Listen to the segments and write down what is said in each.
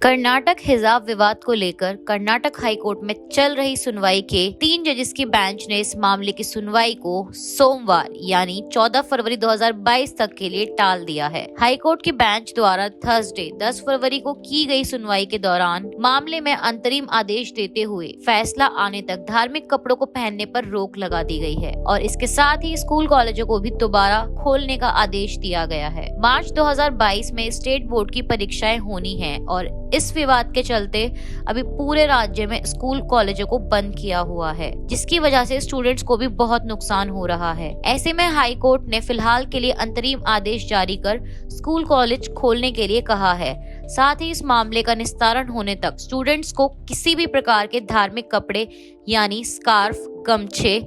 कर्नाटक हिजाब विवाद को लेकर कर्नाटक हाईकोर्ट में चल रही सुनवाई के 3 जजेस की बेंच ने इस मामले की सुनवाई को सोमवार यानी 14 फरवरी 2022 तक के लिए टाल दिया है। हाईकोर्ट की बेंच द्वारा थर्सडे 10 फरवरी को की गई सुनवाई के दौरान मामले में अंतरिम आदेश देते हुए फैसला आने तक धार्मिक कपड़ों को पहनने पर रोक लगा दी गई है और इसके साथ ही स्कूल कॉलेजों को भी दोबारा खोलने का आदेश दिया गया है। मार्च 2022 में स्टेट बोर्ड की परीक्षाएं होनी है और इस विवाद के चलते अभी पूरे राज्य में स्कूल कॉलेजों को बंद किया हुआ है, जिसकी वजह से स्टूडेंट्स को भी बहुत नुकसान हो रहा है। ऐसे में हाई कोर्ट ने फिलहाल के लिए अंतरिम आदेश जारी कर स्कूल कॉलेज खोलने के लिए कहा है। साथ ही इस मामले का निस्तारण होने तक स्टूडेंट्स को किसी भी प्रकार के धार्मिक कपड़े यानी स्कार्फ, गमछे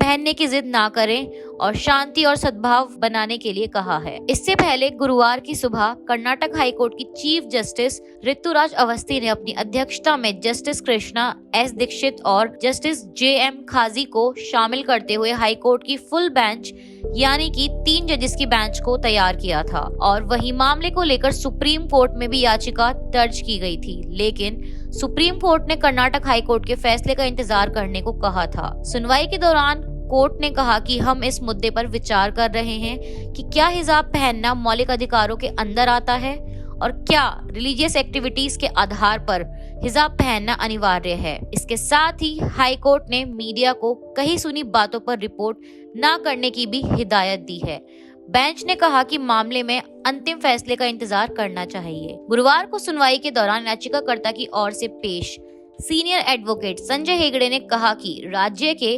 पहनने की जिद ना करें और शांति और सद्भाव बनाने के लिए कहा है। इससे पहले गुरुवार की सुबह कर्नाटक हाईकोर्ट की चीफ जस्टिस ऋतुराज अवस्थी ने अपनी अध्यक्षता में जस्टिस कृष्णा एस दीक्षित और जस्टिस जे.एम. खाजी को शामिल करते हुए हाईकोर्ट की फुल बेंच यानी कि 3 जजेस की बेंच को तैयार किया था और वही मामले को लेकर सुप्रीम कोर्ट में भी याचिका दर्ज की गई थी, लेकिन सुप्रीम कोर्ट ने कर्नाटक हाईकोर्ट के फैसले का इंतजार करने को कहा था। सुनवाई के दौरान कोर्ट ने कहा कि हम इस मुद्दे पर विचार कर रहे हैं कि क्या हिजाब पहनना मौलिक अधिकारों के अंदर आता है और क्या रिलीजियस एक्टिविटीज के आधार पर हिजाब पहनना अनिवार्य है। इसके साथ ही हाई कोर्ट ने मीडिया को कही सुनी बातों पर रिपोर्ट न करने की भी हिदायत दी है। बेंच ने कहा कि मामले में अंतिम फैसले का इंतजार करना चाहिए। गुरुवार को सुनवाई के दौरान याचिकाकर्ता की ओर से पेश सीनियर एडवोकेट संजय हेगड़े ने कहा कि राज्य के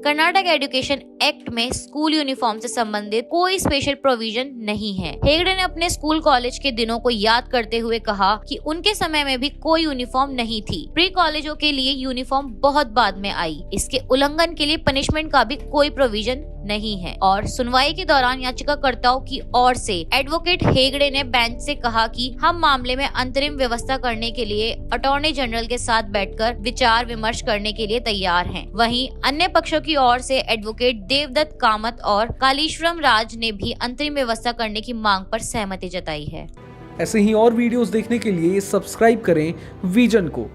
कर्नाटक एजुकेशन एक्ट में स्कूल यूनिफॉर्म से संबंधित कोई स्पेशल प्रोविजन नहीं है। हेगड़े ने अपने स्कूल कॉलेज के दिनों को याद करते हुए कहा कि उनके समय में भी कोई यूनिफॉर्म नहीं थी। प्री कॉलेजों के लिए यूनिफॉर्म बहुत बाद में आई। इसके उल्लंघन के लिए पनिशमेंट का भी कोई प्रोविजन नहीं है। और सुनवाई के दौरान याचिकाकर्ताओं की ओर से एडवोकेट हेगड़े ने बेंच से कहा कि हम मामले में अंतरिम व्यवस्था करने के लिए अटॉर्नी जनरल के साथ बैठकर विचार विमर्श करने के लिए तैयार हैं। वहीं अन्य पक्षों की ओर से एडवोकेट देवदत्त कामत और कालीश्वरम राज ने भी अंतरिम व्यवस्था करने की मांग पर सहमति जताई है। ऐसे ही और वीडियोस देखने के लिए सब्सक्राइब करें विजन को।